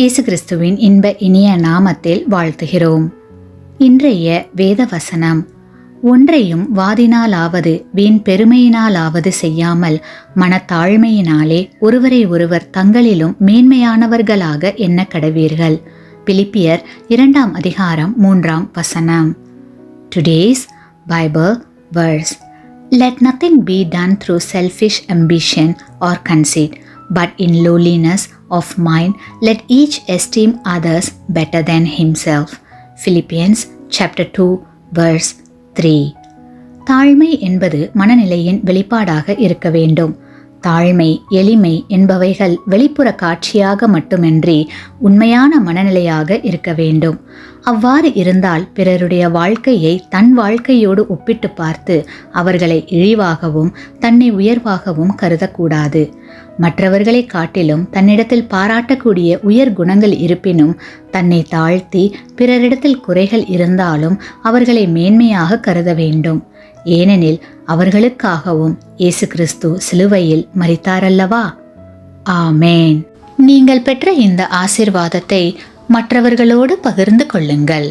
இயேசு கிறிஸ்துவின் இன்ப இனிய நாமத்தில் வாழ்த்துகிறோம். இன்றைய வேத வசனம், ஒன்றையும் வாதினாலாவது வீண் பெருமையினாலாவது செய்யாமல் மனத்தாழ்மையினாலே ஒருவரை ஒருவர் தங்களிலும் மேன்மையானவர்களாக எண்ண கடவீர்கள். பிலிப்பியர் 2 அதிகாரம் 3 Today's Bible verse. Let nothing be done through selfish ambition or conceit, but in lowliness of mind let each esteem others better than himself. Philippians chapter 2 verse 3. தாழ்மை என்பது மனநிலையின் வெளிப்பாடாக இருக்க வேண்டும். தாழ்மை, எளிமை என்பவைகள் வெளிப்புற காட்சியாக மட்டுமின்றி உண்மையான மனநிலையாக இருக்க வேண்டும். அவ்வாறு இருந்தால் பிறருடைய வாழ்க்கையை தன் வாழ்க்கையோடு ஒப்பிட்டு பார்த்து அவர்களை இழிவாகவும் தன்னை உயர்வாகவும் கருதக்கூடாது. மற்றவர்களை காட்டிலும் தன்னிடத்தில் பாராட்டக்கூடிய உயர் குணங்கள் இருப்பினும் தன்னை தாழ்த்தி பிறரிடத்தில் குறைகள் இருந்தாலும் அவர்களை மேன்மையாக கருத வேண்டும். ஏனெனில் அவர்களுக்காகவும் இயேசு கிறிஸ்து சிலுவையில் மரித்தாரல்லவா? ஆமேன். நீங்கள் பெற்ற இந்த ஆசீர்வாதத்தை மற்றவர்களோடு பகிர்ந்து கொள்ளுங்கள்.